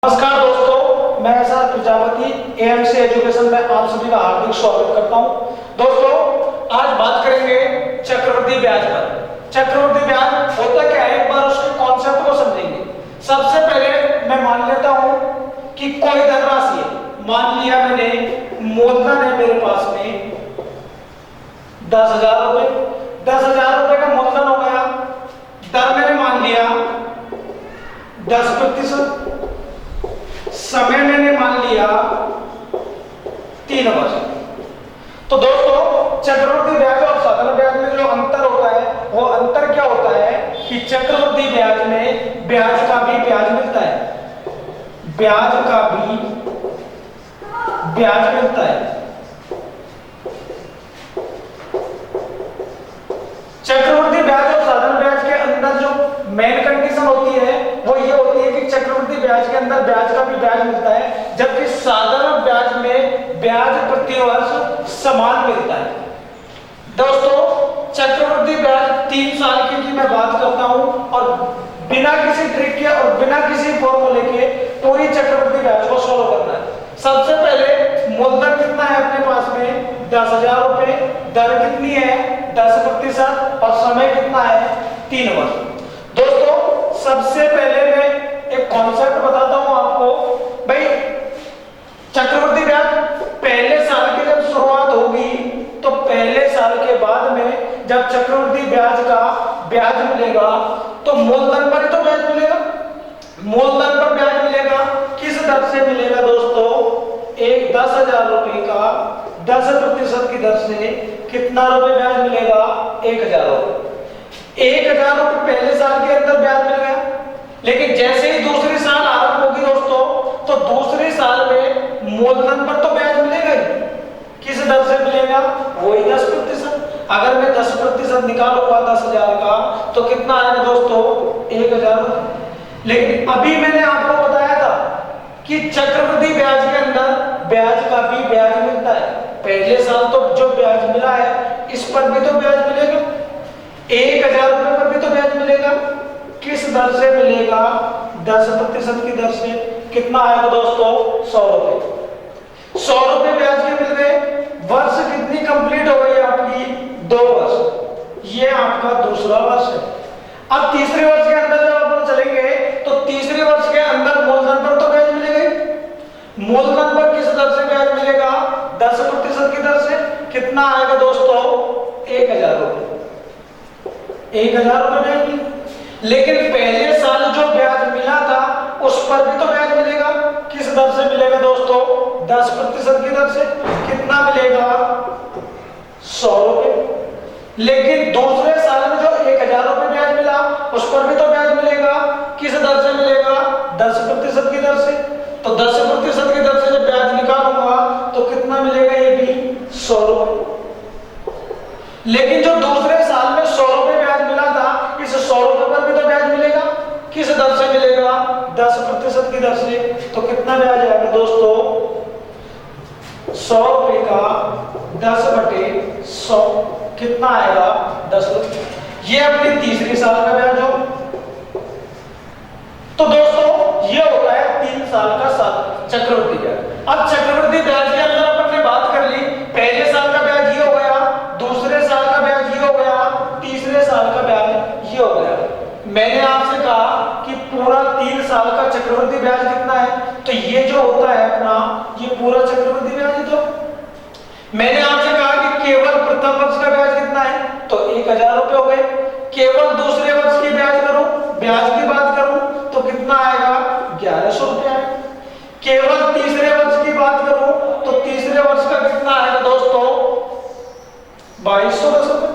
नमस्कार दोस्तों, मैं एसआर प्रजापति एएमसी एजुकेशन में आप सभी का हार्दिक स्वागत करता हूं। दोस्तों, आज बात करेंगे चक्रवृद्धि ब्याज पर। चक्रवृद्धि ब्याज होता क्या है, एक बार उसके कॉन्सेप्ट को समझेंगे। सबसे पहले मैं मान लेता हूं कि कोई धनराशि है। मान लिया मैंने मूलधन है मेरे पास में 10,000 रुपए। 10,000 रुपए का मूलधन हो गया। दर मैंने मान लिया 10%। समय मैंने मान लिया 3 वर्ष। तो दोस्तों, चक्रवृद्धि ब्याज और साधारण ब्याज में जो अंतर होता है वो अंतर क्या होता है कि चक्रवृद्धि ब्याज में ब्याज का भी ब्याज मिलता है। ब्याज का भी ब्याज मिलता है। चक्रवृद्धि ब्याज और साधारण ब्याज के अंदर जो मेन कंडीशन होती है वो ये होती है कि चक्रवृद्धि ब्याज के अंदर ब्याज का भी ब्याज मिलता है, जबकि साधारण ब्याज में ब्याज प्रति वर्ष समान मिलता है। दोस्तों, चक्रवृद्धि ब्याज 3 साल की मैं बात करता हूं और बिना किसी ट्रिक के और बिना किसी फॉर्मूले के पूरी चक्रवृद्धि ब्याज को सॉल्व करना है। सबसे पहले मूलधन कितना है अपने पास में 10,000 रुपए, दर कितनी है 10% और समय कितना है 3 वर्ष। दोस्तों, सबसे पहले मैं एक कॉन्सेप्ट बताता हूं आपको। भाई, चक्रवृद्धि ब्याज पहले साल की जब शुरुआत होगी तो पहले साल के बाद में जब चक्रवृद्धि ब्याज का ब्याज मिलेगा तो मूलधन पर ही तो ब्याज मिलेगा। मूलधन पर ब्याज मिलेगा, किस दर से मिलेगा दोस्तों? 10,000 रुपए का 10% की दर से कितना रुपए ब्याज मिलेगा? 1,000 रुपए। 1,000 रुपए पहले साल के अंदर ब्याज मिल गया, लेकिन जैसे ही दूसरी साल आरंभ होगी दोस्तों, तो दूसरे साल में मूलधन पर तो ब्याज मिलेगा ही। किस दर से मिलेगा? वही 10%। अगर मैं 10% निकालूंगा 10,000 का तो कितना आएगा दोस्तों? 1,000 रुपए। लेकिन अभी मैंने आपको बताया था कि चक्रवृद्धि ब्याज के अंदर ब्याज का भी ब्याज मिलता है। पहले साल तो जो ब्याज मिला है इस पर भी तो ब्याज मिलेगा। 1,000 रुपए पर भी तो ब्याज मिलेगा। किस दर से मिलेगा? 10% की दर से। कितना आएगा दोस्तों? 100 रुपए। 100 रुपए ब्याज के मिल गए। वर्ष कितनी कंप्लीट हो गई आपकी? 2 वर्ष। ये आपका दूसरा वर्ष है। अब तीसरे वर्ष के अंदर जब अपन चलेंगे तो तीसरे वर्ष के अंदर मूलधन पर तो ब्याज मिलेगा ही। मूलधन पर किस दर से ब्याज मिलेगा? 10% की दर से। कितना आएगा दोस्तों? 1,000 रुपए। 1,000 रुपए ब्याज मिलेगा। लेकिन पहले साल जो ब्याज मिला था उस पर भी तो ब्याज मिलेगा। किस दर से मिलेगा दोस्तों? 10% की दर से। कितना मिलेगा? 100 रुपए। लेकिन दूसरे साल में जो 1,000 रुपए ब्याज मिला उस पर भी तो ब्याज मिलेगा। किस दर से मिलेगा? 10% की दर से। तो 10% की दर से जब ब्याज निकालूंगा तो कितना मिलेगा? ये भी 100 रुपए। लेकिन जो दूसरे साल में 100 रुपए ब्याज मिला था, इस 100 रुपए पर भी तो ब्याज मिलेगा। किस दर से मिलेगा? 10% की दर से। तो कितना ब्याज आएगा दोस्तों? 100 रुपए का 10/100 कितना आएगा? 10 रुपए। ये अपनी तीसरी साल का ब्याज हो। तो दोस्तों, ये होता है 3 साल का चक्रवृद्धि ब्याज। अब चक्रवृद्धि ब्याज के अंदर अपन ने बात कर ली, पहले साल का ब्याज ये हो गया, दूसरे साल का ब्याज ये हो गया, तीसरे साल का ब्याज ये हो गया। मैंने आपसे कहा कि पूरा 3 साल का चक्रवृद्धि ब्याज कितना है, तो ये जो होता है अपना ये पूरा चक्रवृद्धि ब्याज है। तो मैंने आपसे कहा कि केवल प्रथम वर्ष का ब्याज कितना है, तो 1,000 रुपए हो गए। केवल दूसरे वर्ष की ब्याज की बात करूं तो कितना आएगा? 1,100 रुपए आएगा। केवल तीसरे वर्ष की बात करूं तो तीसरे वर्ष का कितना आएगा दोस्तों? 2,210 रुपए।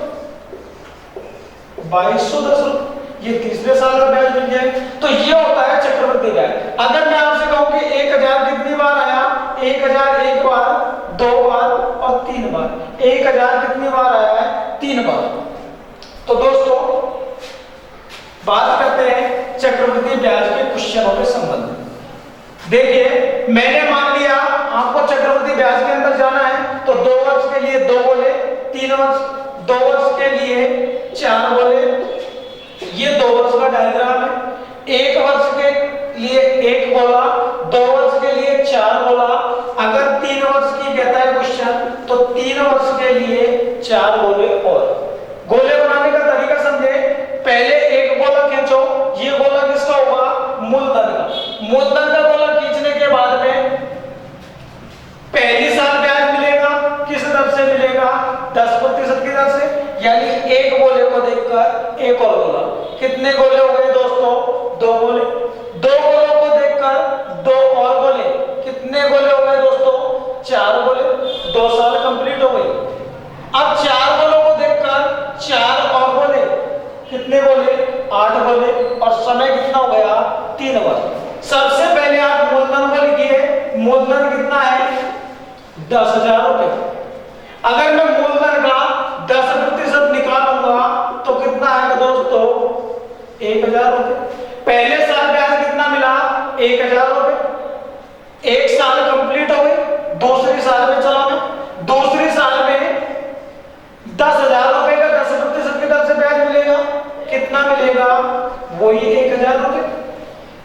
2,210 रुपए ये तीसरे साल का ब्याज मिल जाए। तो ये होता है चक्रवृद्धि ब्याज। अगर मैं आपसे कहूं कि 1,000 कितनी बार आया? 1,000 एक बार, 2 बार और 3 बार। 1,000 कितनी बार आया है? 3 बार। तो दोस्तों, बात करते हैं चक्रवृद्धि ब्याज के क्वेश्चनों के संबंध में। देखिए, मैंने मान लिया आपको चक्रवृद्धि ब्याज के अंदर जाना है तो 2 वर्ष के लिए 2 बोले, 3 वर्ष, 2 वर्ष के लिए 4 बोले। ये 2 वर्ष का डायग्राम है। 1 वर्ष के लिए 1 बोला, लिए 4 गोले और। गोले बनाने का तरीका समझे। पहले एक गोला खींचो, ये गोला किसका होगा? मूलधन का। मूलधन का गोला खींचने के बाद में पहली साल ब्याज मिलेगा, किस दर से मिलेगा? 10% की दर से। यानी एक गोले को देखकर एक और गोला, कितने गोले हो गए दोस्तों? 2 गोले। 2 गोलों को देखकर 2 और गोले, कितने गोले हो गए दोस्तों? 4 गोले। 2 साल कंप्लीट हो गई। अब 4 गोलों को देखकर 4 और गोले, कितने गोले? 8 गोले। और समय कितना हो गया? 3 वर्ष। सबसे पहले आप मूलधन को लिखिए। मूलधन कितना है? 10,000 रुपए। अगर मैं मूलधन का 10% निकालूंगा तो कितना आएगा दोस्तों? 1,000 रुपए। पहले साल ब्याज कितना मिला? 1,000 रुपए। एक साल कंप्लीट हो गई, दूसरी साल में चला मैं। दूसरी साल में 10,000 रुपए का 10% की दर से ब्याज मिलेगा। कितना मिलेगा? वही 1,000 रुपए।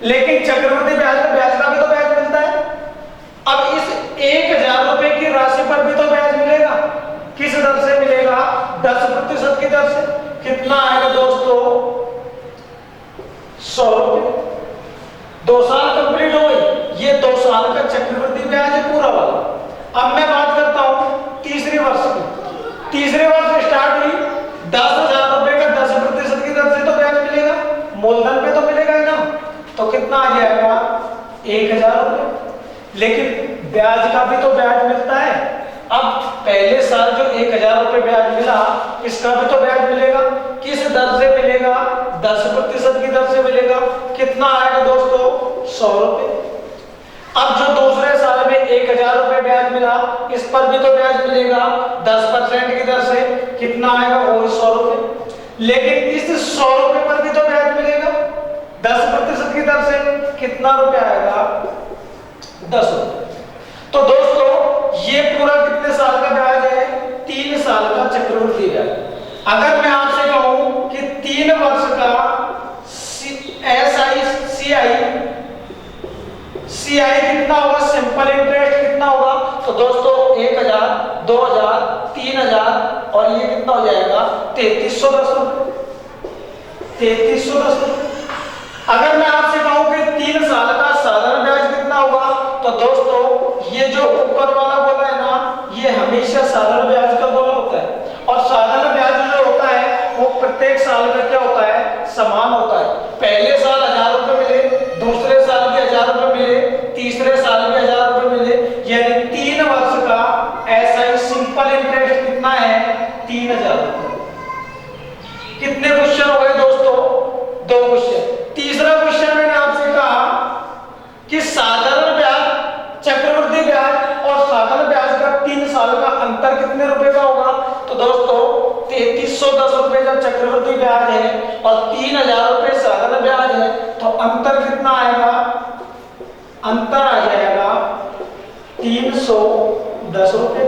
लेकिन चक्रवृद्धि ब्याज का भी तो ब्याज मिलता है। अब इस 1,000 रुपए की राशि पर भी तो ब्याज मिलेगा। किस दर से मिलेगा? 10% की दर से। कितना आएगा दोस्तों? 100 रुपए। 2 साल कंप्लीट हो गई। ये 2 साल का चक्रवृद्धि ब्याज है पूरा वाला। अब मैं बात करता हूं तीसरे वर्ष की। तीसरे वर्ष स्टार्ट हुई, 10,000 रुपए का 10% की दर से तो ब्याज मिलेगा, मूलधन पे तो मिलेगा ही ना। तो कितना आ जाएगा? 1,000 रुपए। लेकिन ब्याज का भी तो ब्याज मिलता है। अब पहले साल जो 1,000 रुपए ब्याज मिला, इसका भी तो ब्याज मिलेगा। किस दर से मिलेगा? 10% की दर से मिलेगा। कितना आएगा दोस्तों? 100 रुपए। अब जो दूसरे साल में 1,000 रुपए ब्याज मिला, इस पर भी तो ब्याज मिलेगा 10% की दर से। कितना आएगा? वही 100 रुपए। लेकिन इस 100 रुपए पर भी तो ब्याज मिलेगा 10% की दर से। कितना रुपया आएगा? 10 रुपए। तो दोस्तों ये पूरा कितने साल का ब्याज है? 3 साल का चक्रवृद्धि ब्याज। अगर मैं आपसे कहूं कि 3 वर्ष का सीआई कितना होगा? सिंपल इंटरेस्ट कितना होगा? तो दोस्तों 1,000, 2,000, 3,000 और ये कितना हो जाएगा? 3,310 रुपए। 3,310 रुपए। अगर मैं आपसे कहूं कि 3 साल का साधारण ब्याज कितना होगा, तो दोस्तों ये जो ऊपर वाला गोला है ना, ये हमेशा साधारण ब्याज का गोला होता है। और साधारण ब्याज जो होता है वो प्रत्येक साल में क्या होता है? समान होता है। पहले साल 1,000 रुपए मिले, दूसरे साल भी 1,000 रुपए मिले, तीसरे साल भी 1,000 रुपए मिले। यानी 3 वर्ष का ऐसा ही सिंपल इंटरेस्ट कितना है? 3,000 रुपए। कितने क्वेश्चन हो गए दोस्तों? 2 क्वेश्चन। तीसरा क्वेश्चन मैंने आपसे कहा कि साधारण ब्याज, चक्रवृद्धि ब्याज और साधारण ब्याज का 3 साल का अंतर कितने रुपए का होगा? तो दोस्तों 3,310 रुपए जब चक्रवृद्धि ब्याज है और 3,000 रुपए साधारण ब्याज है, तो अंतर कितना आएगा? अंतर आ जाएगा 310 रुपए।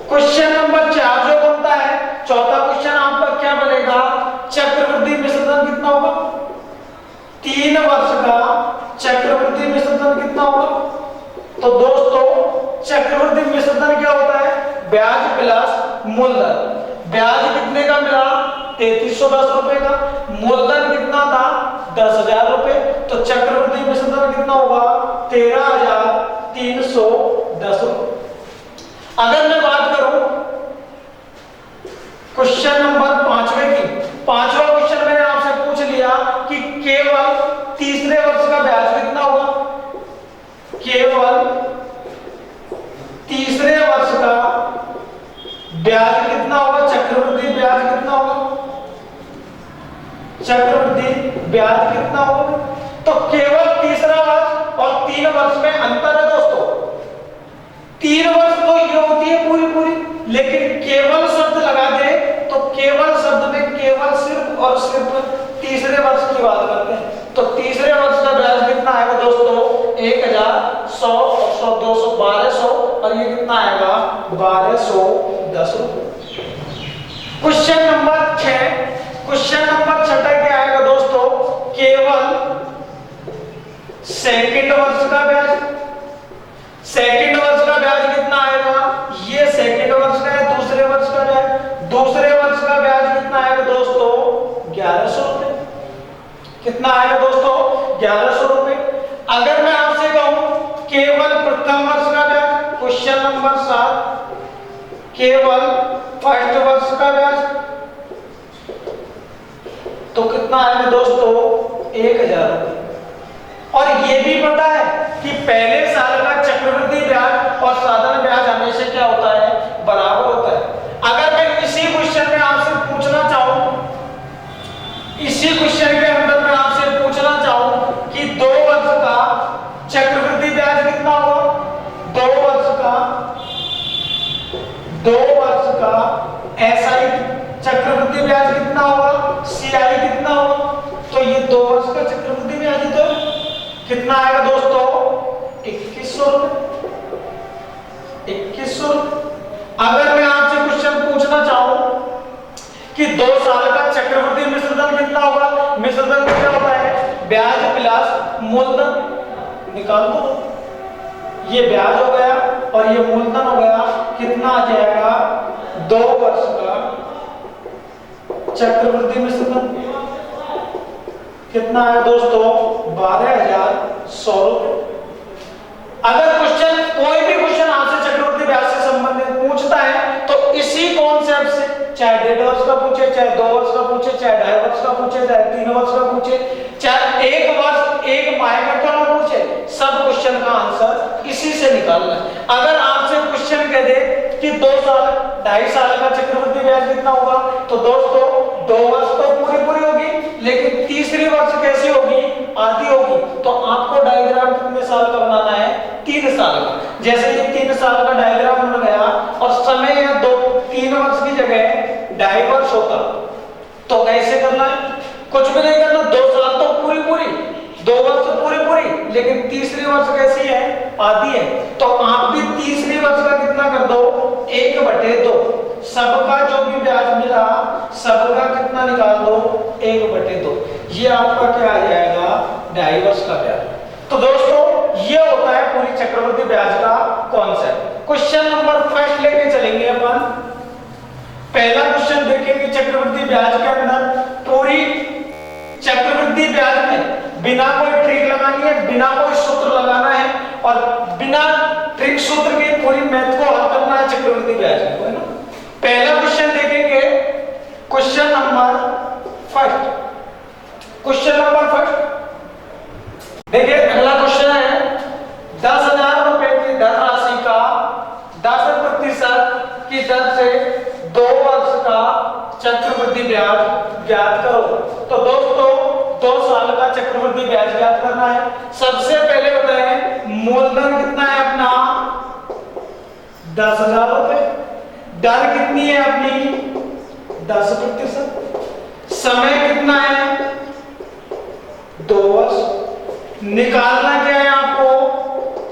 क्वेश्चन नंबर 4 जो बनता है, चौथा क्वेश्चन आपका क्या बनेगा? चक्रवृद्धि मिश्रधन कितना होगा? 3 वर्ष का चक्रवृद्धि मिश्रधन कितना होगा? तो दोस्तों चक्रवृद्धि मिश्रधन क्या होता है? ब्याज प्लस मूलधन। ब्याज कितने का मिला? 3,310 रुपए का। मूलधन कितना था? 10,000 रुपए। तो चक्रवृद्धि मिश्रधन कितना होगा? 13,310 रुपए। अगर मैं बात करूं क्वेश्चन नंबर 5वें की, 5वां क्वेश्चन मैंने आपसे पूछ लिया कि केवल तीसरे वर्ष का ब्याज कितना होगा? केवल तीसरे वर्ष का ब्याज कितना होगा? चक्रवृद्धि ब्याज कितना होगा? चक्रवृद्धि ब्याज कितना होगा? तो केवल तीसरा वर्ष और 3 वर्ष में अंतर है दोस्तों। 3 वर्ष तो ये होती है पूरी पूरी, लेकिन केवल शब्द लगा दे तो केवल शब्द में केवल सिर्फ और सिर्फ तीसरे वर्ष की बात करते हैं। तो तीसरे वर्ष का ब्याज कितना आएगा दोस्तों? 1,100 और 100, 200, 1,200 और ये कितना आएगा? 1,210 रुपए। क्वेश्चन नंबर 6, क्वेश्चन नंबर 6 क्या आएगा दोस्तों? केवल सेकंड वर्ष का ब्याज। सेकंड वर्ष का ब्याज कितना आएगा? ये सेकंड वर्ष का है, दूसरे वर्ष कितना आएगा दोस्तों? 1100 रुपए। अगर मैं आपसे कहूं केवल प्रथम वर्ष का ब्याज, क्वेश्चन नंबर 7, केवल फर्स्ट वर्ष का ब्याज, तो कितना आएगा दोस्तों? 1000 रुपए। और ये भी पता है कि पहले साल का चक्रवृद्धि ब्याज और साधारण ब्याज हमेशा क्या होता है? बराबर होता है। अगर मैं इसी क्वेश्चन में आपसे पूछना चाहूं, इसी क्वेश्चन के अंदर मैं आपसे पूछना चाहूं कि 2 वर्ष का चक्रवृद्धि ब्याज कितना होगा? 2 वर्ष का एसआई चक्रवृद्धि ब्याज कितना होगा? सीआई कितना होगा? तो ये 2 वर्ष का चक्रवृद्धि ब्याज तो कितना आएगा दोस्तों? 2100 रुपए। 2100 रुपए। अगर मैं आपसे क्वेश्चन पूछना चाहूं कि 2 साल का चक्रवृद्धि मिश्रधन कितना होगा? मिश्रधन क्या होता है? ब्याज प्लस मूलधन। निकाल दो, ये ब्याज हो गया और ये मूलधन हो गया। कितना आ जाएगा? 2 वर्ष का चक्रवृद्धि मिश्रधन कितना है दोस्तों? 12100 रुपए। अगर क्वेश्चन, कोई भी क्वेश्चन आपसे चक्रवृद्धि ब्याज से संबंधित पूछता है तो इसी कॉन्सेप्ट से, चाहे 1.5 वर्ष का पूछे, चाहे 2 वर्ष का पूछे, चाहे 2.5 वर्ष का पूछे, चाहे 3 वर्ष का पूछे, चाहे 1 वर्ष 1 माह का क्यों ना पूछे, सब क्वेश्चन का आंसर इसी से निकालना है। अगर आपसे क्वेश्चन कह दे कि 2 साल 2.5 साल का चक्रवृद्धि ब्याज कितना होगा, तो दोस्तों 2 वर्ष तो पूरी होगी, लेकिन तीसरी वर्ष कैसी होगी? आधी होगी। तो आपको डायग्राम कितने साल का बनाना है? 3 साल का। जैसे ये 3 साल का डायग्राम बन गया और समय या 3 वर्ष की जगह 2.5 वर्ष होता, तो कैसे करना है? कुछ भी नहीं करना, 2 साल तो पूरी 2 वर्ष तो पूरी, लेकिन तीसरी वर्ष कैसी है? आधी है। तो आप भी तीसरी वर्ष का कितना कर दो? 1/2। सबका जो भी ब्याज मिला सबका कितना निकाल दो? 1/2। ये आपका क्या आ जाएगा? 2.5 वर्ष का ब्याज। तो दोस्तों ये होता है पूरी चक्रवृद्धि ब्याज का कॉन्सेप्ट। क्वेश्चन नंबर 1 लेके चलेंगे अपन। पहला क्वेश्चन देखेंगे चक्रवृद्धि ब्याज के अंदर। पूरी चक्रवृद्धि ब्याज में बिना कोई ट्रिक लगानी है, बिना कोई सूत्र लगाना है और बिना ट्रिक सूत्र के पूरी मैथ को हल करना है चक्रवृद्धि ब्याज को, है ना। पहला क्वेश्चन देखेंगे, क्वेश्चन नंबर 1। क्वेश्चन नंबर 1 देखिए, अगला क्वेश्चन है 10,000 रुपए की धनराशि का 10% की दर से 2 वर्ष का चक्रवृद्धि ब्याज ज्ञात करो। तो दोस्तों 2 साल का चक्रवृद्धि ब्याज ज्ञात करना है। सबसे पहले बताएं मूलधन कितना है अपना? 10,000 रुपए। दर कितनी है अपनी? 10%। समय कितना है? 2 वर्ष। निकालना क्या है आपको?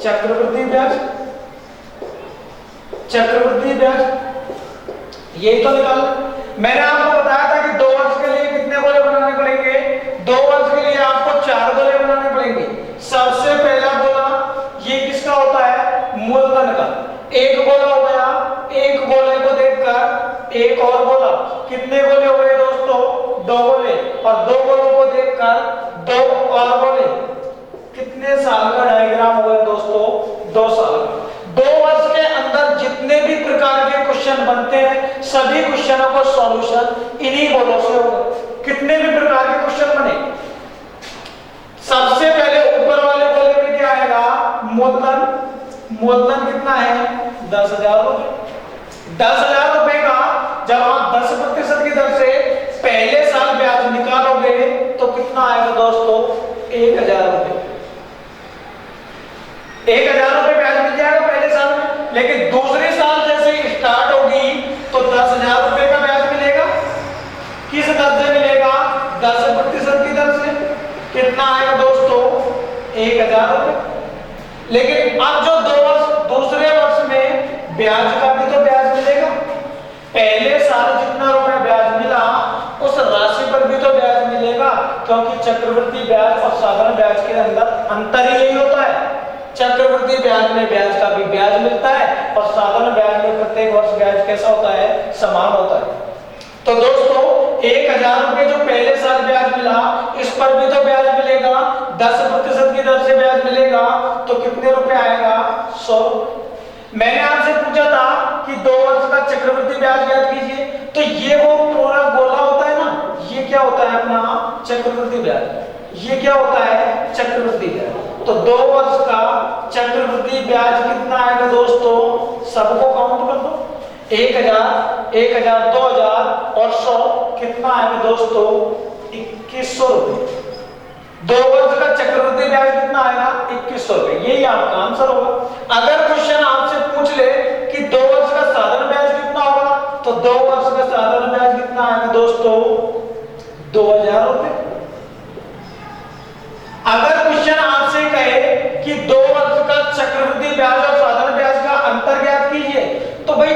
चक्रवृद्धि ब्याज। चक्रवृद्धि ब्याज यही तो निकाल। मैंने आपको बताया था कि 2 वर्ष के लिए कितने गोले बनाने पड़ेंगे? 2 वर्ष के लिए आपको 4 गोले बनाने पड़ेंगे। सबसे पहला गोला ये किसका होता है? मूलधन का। 1 गोला हो गया। 1 गोले को देखकर एक और गोला। कितने गोले हो गए दोस्तों? 2 गोले। और 2 गोलों को देखकर 2 और गोले। कितने साल का डायग्राम हो गया दोस्तों? 2 साल। 2 वर्ष के अंदर जितने भी प्रकार के क्वेश्चन बनते हैं सभी क्वेश्चनों का सॉल्यूशन इन्हीं गोलों से होगा। कितने भी प्रकार के क्वेश्चन बने, सबसे पहले ऊपर वाले गोले में क्या आएगा? मूलधन। मूलधन कितना है? 10,000 रुपए। 10,000 रुपए का जब आप 10% की दर से पहले साल ब्याज निकालोगे तो कितना आएगा दोस्तों? 1,000 रुपए। 1,000 रुपए ब्याज मिल जाएगा पहले साल में, लेकिन दूसरे साल जैसे स्टार्ट होगी तो 10,000 रुपए का ब्याज मिलेगा। किस दर से मिलेगा? 10% की दर से। कितना आएगा दोस्तों? 1,000 रुपए। लेकिन अब जो 2 वर्ष दूसरे वर्ष में ब्याज का भी तो ब्याज मिलेगा। पहले साल जितना रुपया ब्याज मिला उस राशि पर भी तो ब्याज मिलेगा, क्योंकि चक्रवृद्धि ब्याज और साधारण ब्याज के अंदर अंतर ही यही होता है। चक्रवृद्धि ब्याज में ब्याज का भी ब्याज मिलता है और साधारण ब्याज में प्रत्येक वर्ष ब्याज कैसा होता है? समान होता है। तो दोस्तों 1000 रुपए जो पहले साल ब्याज मिला, इस पर भी तो ब्याज मिलेगा, 10% की दर से ब्याज मिलेगा, तो कितने रुपए आएगा? 100। मैंने आपसे पूछा था कि 2 वर्ष का चक्रवृद्धि ब्याज ज्ञात कीजिए, तो ये वो पूरा गोला होता है ना, ये क्या होता है अपना चक्रवृद्धि ब्याज। ये क्या होता है? चक्रवृद्धि ब्याज। तो 2 वर्ष का चक्रवृद्धि ब्याज कितना आएगा दोस्तों? सबको काउंट कर दो, 1000, 2000 और 100, कितना आएगा दोस्तों? 2100 रुपए। 2 वर्ष का चक्रवृद्धि ब्याज कितना आएगा? 2100 रुपए। यही आपका आंसर होगा। अगर क्वेश्चन आपसे पूछ ले कि 2 वर्ष का साधारण ब्याज कितना होगा, तो 2 वर्ष का साधारण ब्याज कितना आएगा दोस्तों? 2000 रुपए। अगर क्वेश्चन आपसे कहे कि 2 वर्ष का चक्रवृद्धि ब्याज और साधारण ब्याज का अंतर ज्ञात कीजिए, तो भाई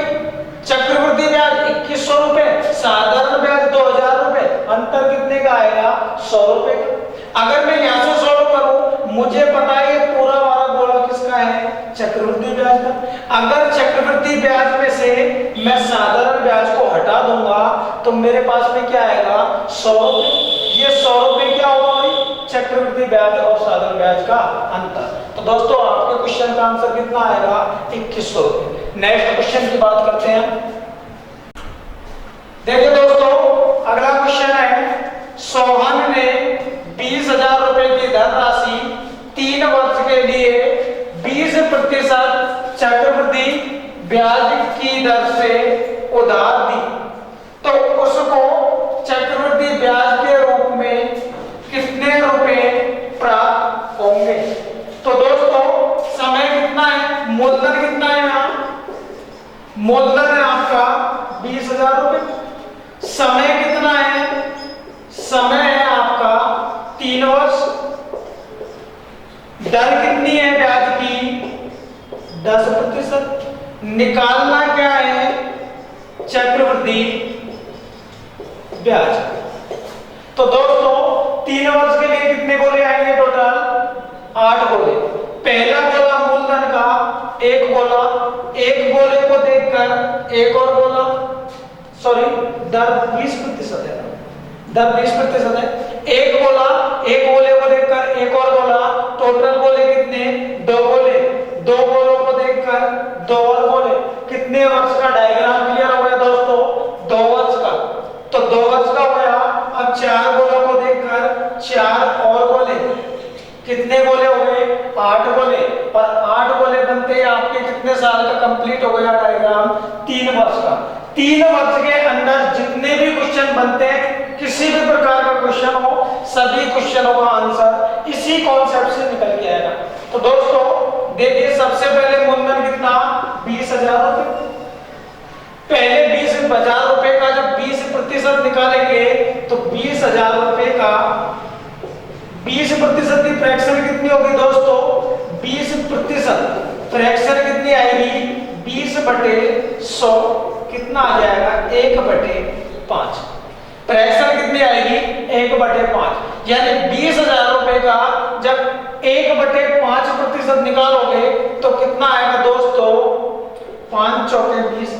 चक्रवृद्धि ब्याज 2100 रुपए, साधारण ब्याज 2000 रुपए, अंतर कितने का आएगा? 100 रुपए का। अगर मैं यहां से सॉल्व करूं, मुझे पता है ये पूरा वाला गोला किसका है? चक्रवृद्धि ब्याज का। अगर चक्रवृद्धि ब्याज में से मैं साधारण ब्याज को हटा दूंगा, तो मेरे पास में क्या आएगा? 100 रुपए। ये 100 रुपए क्या होगा भाई? चक्रवृद्धि ब्याज और साधारण ब्याज का अंतर। तो दोस्तों आपके क्वेश्चन का आंसर कितना आएगा? 2100 रुपए। नेक्स्ट क्वेश्चन की बात करते हैं। देखिए दोस्तों, अगला क्वेश्चन है, सोहन ने 20,000 रुपए की धनराशि 3 वर्ष के लिए 20% चक्रवृद्धि ब्याज की दर से उधार दी, तो उसको चक्रवृद्धि ब्याज के रूप में कितने रुपए प्राप्त होंगे? तो दोस्तों समय कितना है? मूलधन कितना है? यहाँ मूलधन है आपका 20,000 रुपए। समय कितना है? समय है आपका 3 वर्ष। दर कितनी है ब्याज की? 10%। निकालना क्या है? चक्रवृद्धि ब्याज। तो दोस्तों 3 वर्ष के लिए कितने गोले आएंगे टोटल? 8 गोले। पहला गोला मूलधन का 1 गोला, 1 गोले को देखकर एक और गोला, सॉरी दर 20% है, दर 20% है। 1 गोला, 1 गोले को देखकर एक और गोला, टोटल गोले कितने? 2 गोले। 2 गोलों को देखकर 2 और गोले। कितने वर्ष का डायग्राम क्लियर हो गया दोस्तों? 2 वर्ष का। तो 2 वर्ष का हो गया। अब 4 गोलों को देखकर 4 और गोले। कितने गोले हो गए? 8 गोले। और 8 गोले बनते हैं आपके कितने साल का कंप्लीट हो गया डायग्राम? 3 वर्ष का। 3 वर्ष के अंदर जितने भी क्वेश्चन बनते हैं, किसी भी प्रकार का क्वेश्चन हो, सभी क्वेश्चनों का आंसर इसी कॉन्सेप्ट से निकल के आएगा। तो दोस्तों देखिए, सबसे पहले मूलधन कितना? 20,000 रुपए। पहले 20,000 रुपए का जब 20% निकालेंगे, तो 20,000 रुपए का 20% की फ्रैक्शन कितनी होगी दोस्तों? 20% फ्रैक्शन कितनी आएगी? 20/100। कितना आ जाएगा? 1/5। फ्रैक्शन कितनी आएगी? 1/5। यानी 20,000 रुपए का जब 1/5% निकालोगे, तो कितना आएगा दोस्तों? 5 चौके 20,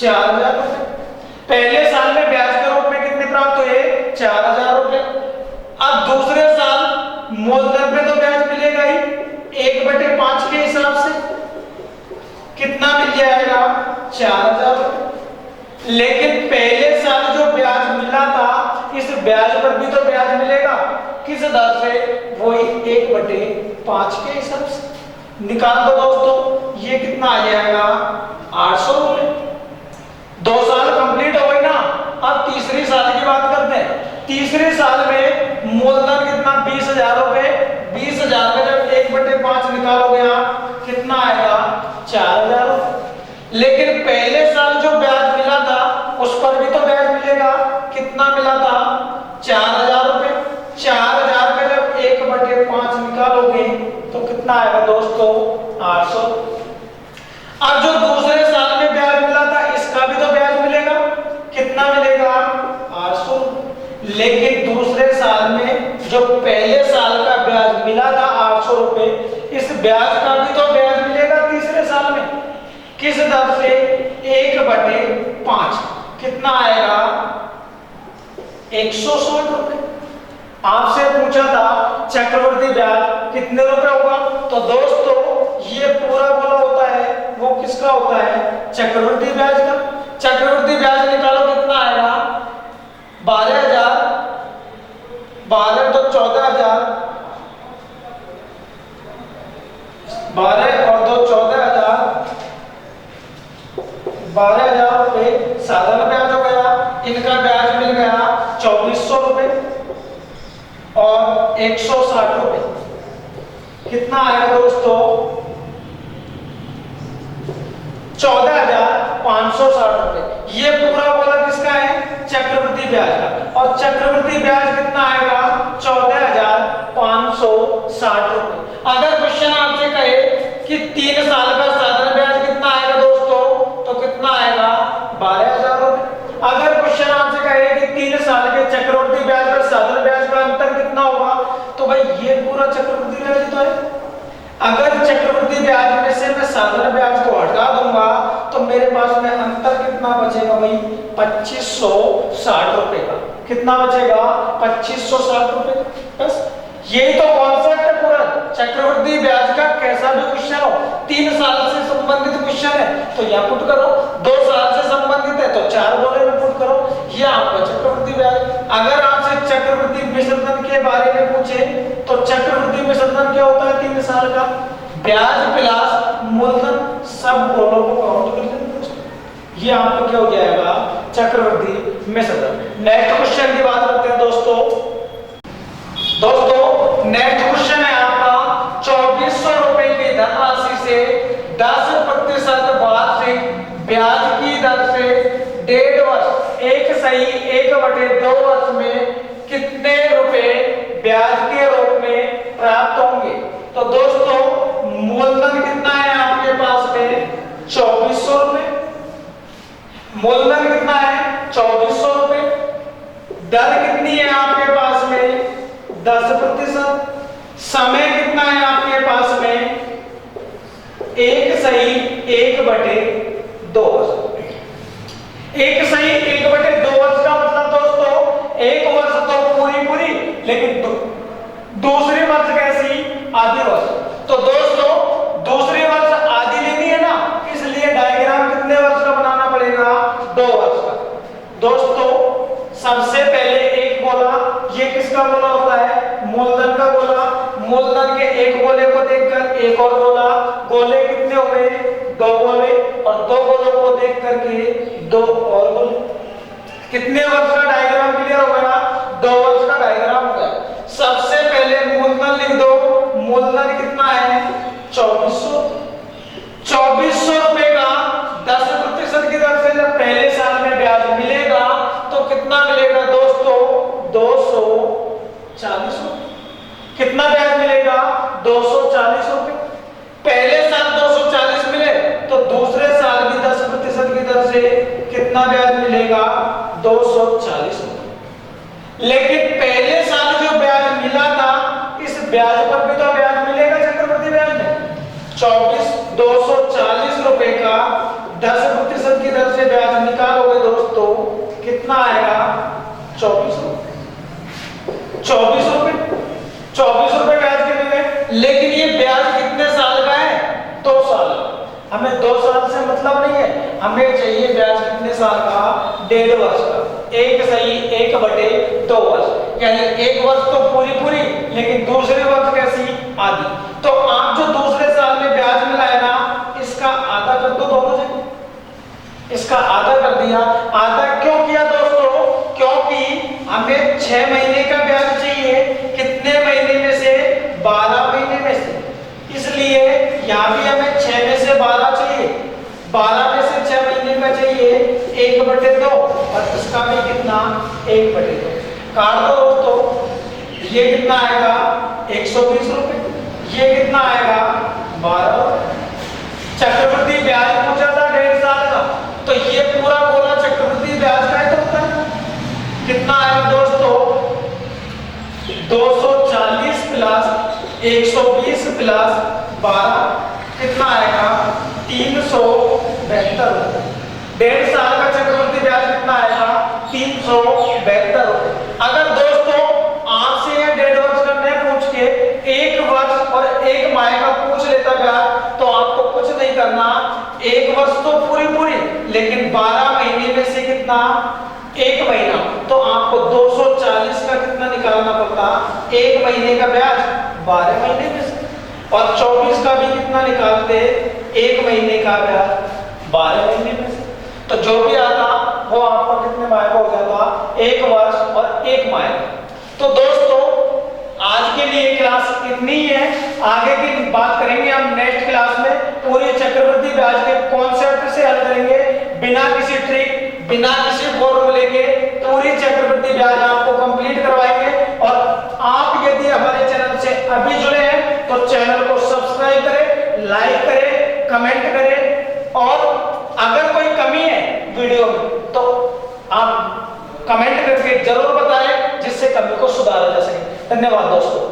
4,000 रुपए। पहले साल में ब्याज के रूप में कितने प्राप्त हुए? 4,000 रुपए। अब दूसरे साल मूलधन पे तो ब्याज मिलेगा ही, 1/5 के हिसाब से कितना मिल जाएगा? 4,000 रुपए। लेकिन पहले साल जो ब्याज मिला था, इस ब्याज पर भी तो ब्याज मिलेगा। किस दर से? वही 1/5 के हिसाब से। निकाल दो दोस्तों, ये कितना आ जाएगा? 800 रुपए। 2 साल कंप्लीट हो गए ना। अब तीसरी साल की बात करते हैं। तीसरे साल में मूलधन कितना? 20,000 रुपए। 20,000 में जब 1/5 निकालोगे आप, कितना आएगा? 4,000 रुपए। लेकिन पहले साल जो ब्याज मिला था, उस पर भी तो ब्याज मिलेगा। कितना मिला था? 4,000 रुपए। 4,000 में जब 1/5 निकालोगे, तो कितना आएगा दोस्तों? 800। अब जो दूसरे साल में ब्याज मिला था, इसका भी तो ब्याज मिलेगा। कितना मिलेगा? 800। लेकिन दूसरे साल में जो पहले साल का ब्याज मिला था 800 रुपए, इस ब्याज का भी तो ब्याज मिलेगा तीसरे साल में। किस दर से? 1/5। कितना आएगा? 160 रुपए। आपसे पूछा था चक्रवृद्धि ब्याज कितने रुपए होगा, तो दोस्तों ये पूरा बोला होता है वो किसका होता है, चक्रवृद्धि ब्याज का। चक्रवृद्धि ब्याज निकालो कितना आएगा, 12,000, 12 तो 14,000, 12 और 2 14,000, 12,000 रुपए साधारण ब्याज हो गया। इनका ब्याज मिल गया 2,400 रुपए और 160 रुपए। कितना आएगा दोस्तों, 14,560 रुपए। ये पूरा बोला किसका है, चक्रवृद्धि ब्याज का। और चक्रवृद्धि ब्याज कितना आएगा, 14,560 रुपए। अगर क्वेश्चन आपसे कहे कि 3 साल का साधारण ब्याज कितना आएगा दोस्तों, तो कितना आएगा, 12,000 रुपए। अगर क्वेश्चन आपसे कहे कि 3 साल के चक्रवृद्धि ब्याज और साधारण ब्याज का अंतर कितना होगा, तो भाई ये पूरा चक्रवृद्धि ब्याज तो है। अगर चक्रवृद्धि ब्याज में से मैं साधारण ब्याज को हटा दूंगा तो मेरे पास में अंतर कितना बचेगा भाई, 2,560 रुपए का। कितना बचेगा, 2,560 रुपए का। बस यही तो कॉन्सेप्ट है पूरा चक्रवृद्धि ब्याज का। कैसा भी क्वेश्चन हो, 3 साल से संबंधित क्वेश्चन है तो यहाँ पुट करो, 2 साल से संबंधित है तो 4 बोले में पुट करो, ये आपका चक्रवृद्धि ब्याज। अगर आपसे चक्रवृद्धि विसर्जन के बारे में पूछे तो चक्रवृद्धि विसर्जन क्या होता है, 3 साल का ब्याज प्लस मूलधन सब बोलों को काउंट कर लेंगे। ये आपको क्या हो जाएगा, चक्रवृद्धि विसर्जन। नेक्स्ट क्वेश्चन की बात करते हैं दोस्तों। नेक्स्ट क्वेश्चन है आपका, 2,400 रुपए की धनराशि से 10% वार्षिक ब्याज की दर से 1.5 वर्ष 1/2 वर्ष में कितने रुपए ब्याज के रूप में प्राप्त होंगे। तो दोस्तों मूलधन कितना है आपके पास में, 2,400 रुपए। मूलधन कितना है, 2,400 रुपए। दर कितनी है आपके पास में, 10%। समय कितना है आपके पास में, 1/2 वर्ष। 1/2 वर्ष का मतलब दोस्तों 1 वर्ष तो पूरी, लेकिन दूसरी वर्ष कैसी, आधी वर्ष। तो दोस्तों दूसरी वर्ष आधी लेनी है ना, इसलिए डायग्राम कितने वर्ष का बनाना पड़ेगा, 2 वर्ष का। दोस्तों सबसे पहले एक बोला, ये किसका बोला होता है, मूलधन का बोला। मूलधन के एक गोले को देखकर एक और बोला, गोले कितने हुए, 2 गोले, और 2 गोलों को देख करके 2 और गोले। कितने वर्ष का डायग्राम क्लियर हो गया, 2 वर्ष का डायग्राम हो गया। सबसे पहले मूलधन लिख दो, मूलधन कितना है, 2,400। 2,400 रुपए का 10% की दर से जब पहले साल में ब्याज मिलेगा तो कितना मिलेगा दोस्तों, 240 रुपए। कितना ब्याज मिलेगा, 240 रुपए। पहले साल 240 मिले तो दूसरे साल भी 10% की दर से कितना ब्याज मिलेगा, 240 रुपए। लेकिन पहले साल जो ब्याज मिला था इस ब्याज पर भी तो ब्याज मिलेगा चक्रवृद्धि ब्याज में। 240 रुपए का 10% की दर से ब्याज निकालोगे दोस्तों, कितना आएगा, 24 रुपए। 24 रुपए 24 रुपए ब्याज के मिले। लेकिन ये ब्याज कितने साल का है, 2 साल। हमें 2 साल से मतलब नहीं है, हमें चाहिए ब्याज कितने साल का, 1.5 वर्ष का। 1/2 वर्ष, यानी 1 वर्ष तो पूरी, लेकिन दूसरे वर्ष कैसी, आधी। तो आप जो दूसरे साल में ब्याज मिला है ना, इसका आधा कर दो दोनों जगह। इसका आधा कर दिया। आधा क्यों किया दोस्तों, क्योंकि हमें 6 महीने का ब्याज चाहिए। कितने महीने में से, 12 महीने में से। इसलिए यहाँ भी हमें 6 में से 12 चाहिए, 12 में से 6 महीने का चाहिए 1/2, और इसका भी कितना, 1/2। काट दो दोस्तों, ये कितना आएगा, 120 रुपए। ये कितना आएगा, 12। चक्रवृद्धि ब्याज पूछा था 1.5 साल का, तो ये पूरा बोला चक्रवृद्धि ब्याज का है। तो कितना आएगा दोस्तों, 240 प्लस 120 प्लस 12 कितना आएगा, 372 रुपए। 1.5 साल का चक्रवृद्धि ब्याज कितना आएगा, 372 रुपए। अगर दोस्तों आपसे ये 1.5 वर्ष का न पूछ के 1 वर्ष और 1 माह का पूछ लेता ब्याज तो आपको कुछ नहीं करना। 1 वर्ष तो पूरी लेकिन 12 महीने में से कितना 1 महीना, तो आपको 240 का कितना निकालना पड़ता 1 महीने का ब्याज 12 महीने में से, और 24 का भी कितना निकालते 1 महीने का ब्याज 12 महीने में से। तो जो भी आता वो आपका कितने माह का हो जाता 1 वर्ष और 1 माह। तो दोस्तों आज के लिए क्लास इतनी ही है, आगे की बात करेंगे हम नेक्स्ट क्लास में। पूरे चक्रवृद्धि ब्याज के कॉन्सेप्ट से हल करेंगे, बिना किसी ट्रिक बिना किसी फॉर्मूले के पूरी चक्रवृद्धि ब्याज आपको कंप्लीट करवाएंगे। और आप यदि हमारे चैनल से अभी जुड़े हैं तो चैनल को सब्सक्राइब करें, लाइक करें, कमेंट करें, और अगर कोई कमी है वीडियो में तो आप कमेंट करके जरूर बताएं जिससे कमी को सुधारा जा सके। धन्यवाद दोस्तों।